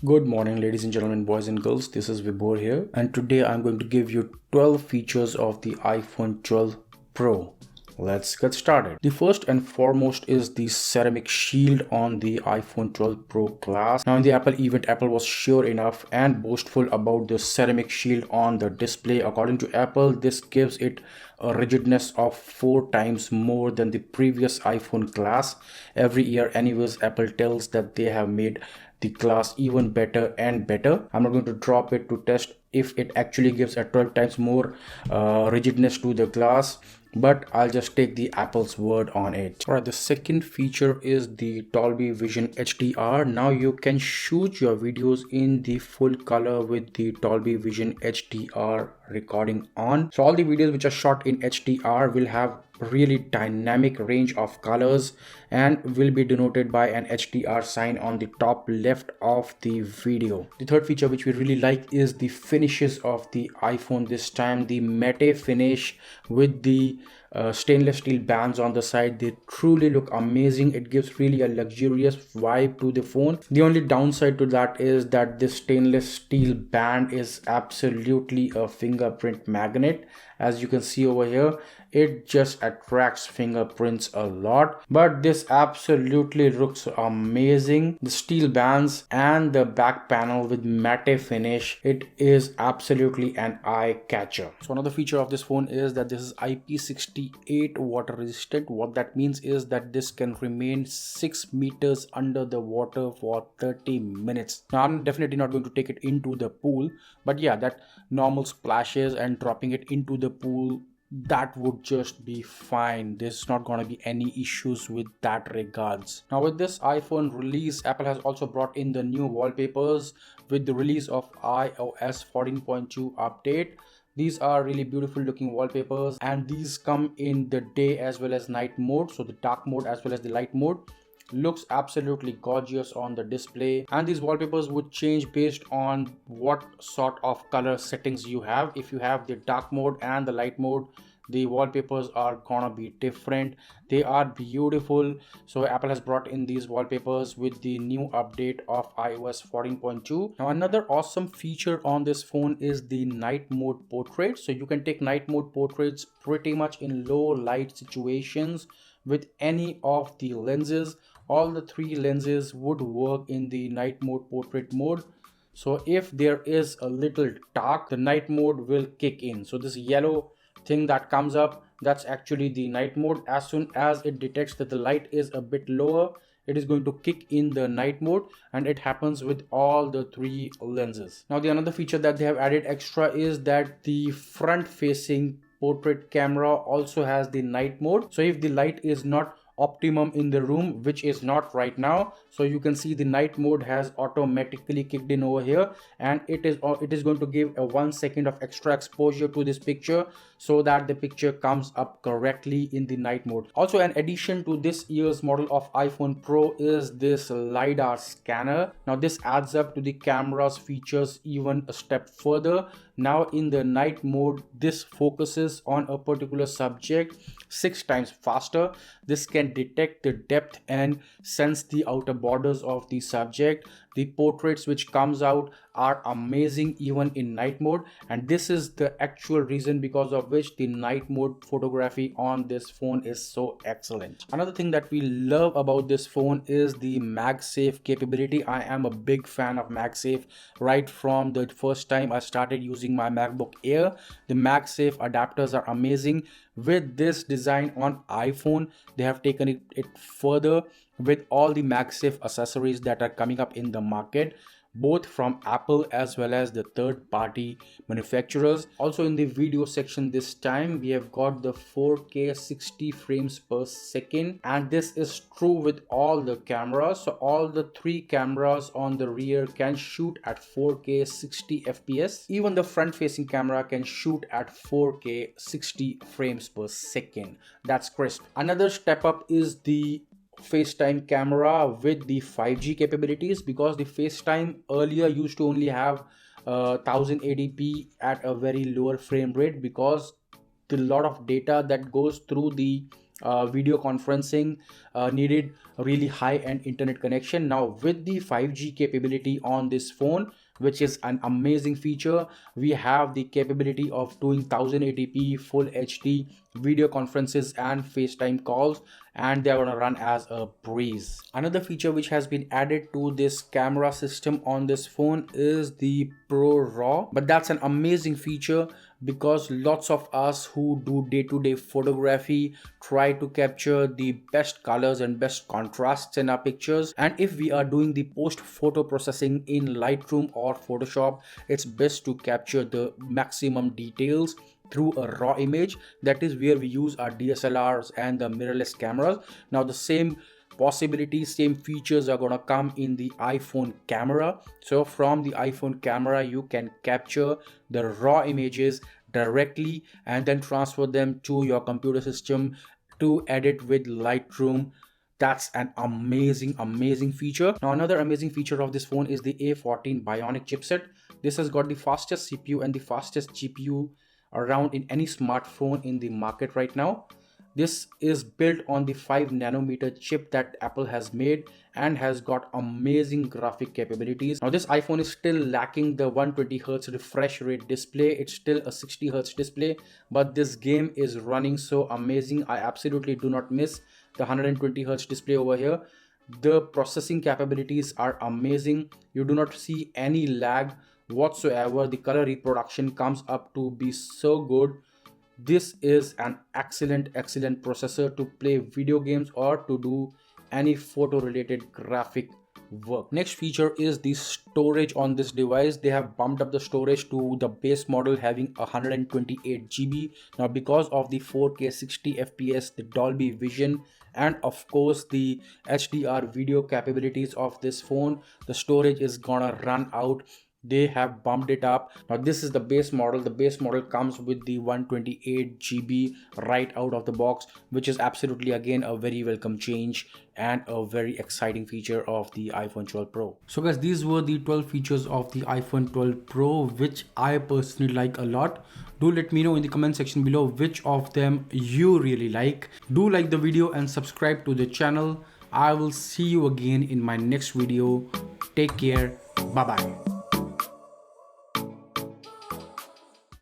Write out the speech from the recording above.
Good morning, ladies and gentlemen, boys and girls. This is Vibhor here, and today I'm going to give you 12 features of the iPhone 12 Pro. Let's get started. The first and foremost is the ceramic shield on the iPhone 12 Pro glass. Now, in the Apple event, Apple was sure enough and boastful about the ceramic shield on the display. According to Apple, this gives it a rigidness of 4 times more than the previous iPhone glass. Every year, anyways, Apple tells that they have made the glass even better and better. I'm not going to drop it to test if it actually gives a 12 times more rigidness to the glass, but I'll just take the Apple's word on it. All right, the second feature is the Dolby Vision HDR. Now you can shoot your videos in the full color with the Dolby Vision HDR recording on. So all the videos which are shot in HDR will have really dynamic range of colors and will be denoted by an HDR sign on the top left of the video. The third feature which we really like is the finishes of the iPhone. This time the matte finish with the stainless steel bands on the side. They truly look amazing. It gives really a luxurious vibe to the phone. The only downside to that is that this stainless steel band is absolutely a fingerprint magnet. As you can see over here, it just attracts fingerprints a lot, but this absolutely looks amazing. The steel bands and the back panel with matte finish, it is absolutely an eye catcher. So another feature of this phone is that this is IP68 water resistant. What that means is that this can remain 6 meters under the water for 30 minutes. Now I'm definitely not going to take it into the pool, but yeah, that normal splashes and dropping it into the pool, that would just be fine. There's not gonna be any issues with that regards. Now with this iPhone release, Apple has also brought in the new wallpapers with the release of iOS 14.2 update. These are really beautiful looking wallpapers, and these come in the day as well as night mode, so the dark mode as well as the light mode. Looks absolutely gorgeous on the display, and these wallpapers would change based on what sort of color settings you have. If you have the dark mode and the light mode, the wallpapers are gonna be different. They are beautiful. So Apple has brought in these wallpapers with the new update of iOS 14.2. Now another awesome feature on this phone is the night mode portrait. So you can take night mode portraits pretty much in low light situations with any of the lenses. All the 3 lenses would work in the night mode portrait mode. So if there is a little dark, the night mode will kick in. So this yellow thing that comes up, that's actually the night mode. As soon as it detects that the light is a bit lower, it is going to kick in the night mode, and it happens with all the 3 lenses. Now the another feature that they have added extra is that the front facing portrait camera also has the night mode. So if the light is not optimum in the room, which is not right now, so you can see the night mode has automatically kicked in over here, and it is going to give a 1 second of extra exposure to this picture so that the picture comes up correctly in the night mode. Also, an addition to this year's model of iPhone Pro is this LiDAR scanner. Now this adds up to the camera's features even a step further. Now in the night mode, this focuses on a particular subject 6 times faster. This can detect the depth and sense the outer borders of the subject. The portraits which comes out are amazing even in night mode, and this is the actual reason because of which the night mode photography on this phone is so excellent. Another thing that we love about this phone is the Magsafe capability. I am a big fan of Magsafe. Right from the first time I started using my MacBook Air, the Magsafe adapters are amazing. With this design on iPhone, they have taken it further with all the Magsafe accessories that are coming up in the market, both from Apple as well as the third-party manufacturers. Also in the video section this time, we have got the 4K 60 frames per second, and this is true with all the cameras. So all the 3 cameras on the rear can shoot at 4K 60 FPS. Even the front-facing camera can shoot at 4K 60 frames per second. That's crisp. Another step up is the FaceTime camera with the 5G capabilities, because the FaceTime earlier used to only have 1080p at a very lower frame rate, because the lot of data that goes through the video conferencing needed a really high-end internet connection. Now with the 5G capability on this phone, which is an amazing feature, we have the capability of doing 1080p full HD video conferences and FaceTime calls, and they're gonna run as a breeze. Another feature which has been added to this camera system on this phone is the ProRaw, but that's an amazing feature because lots of us who do day-to-day photography try to capture the best colors and best contrasts in our pictures, and if we are doing the post photo processing in Lightroom or Photoshop, it's best to capture the maximum details through a raw image. That is where we use our DSLRs and the mirrorless cameras. Now the same possibilities, same features are gonna come in the iPhone camera. So from the iPhone camera you can capture the raw images directly and then transfer them to your computer system to edit with Lightroom. That's an amazing feature. Now another amazing feature of this phone is the A14 Bionic chipset. This has got the fastest CPU and the fastest GPU around in any smartphone in the market right now. This is built on the 5nm chip that Apple has made and has got amazing graphic capabilities. Now this iPhone is still lacking the 120Hz refresh rate display. It's still a 60Hz display, but this game is running so amazing. I absolutely do not miss the 120Hz display over here. The processing capabilities are amazing. You do not see any lag whatsoever. The color reproduction comes up to be so good. This is an excellent processor to play video games or to do any photo related graphic work. Next feature is the storage on this device. They have bumped up the storage to the base model having 128 GB. Now because of the 4K 60 FPS, the Dolby Vision, and of course the HDR video capabilities of this phone, the storage is gonna run out. They have bumped it up. Now this is the base model. The base model comes with the 128 GB right out of the box, which is absolutely again a very welcome change and a very exciting feature of the iPhone 12 Pro. So guys, these were the 12 features of the iPhone 12 Pro which I personally like a lot. Do let me know in the comment section below which of them you really like. Do like the video and subscribe to the channel. I will see you again in my next video. Take care. Bye bye.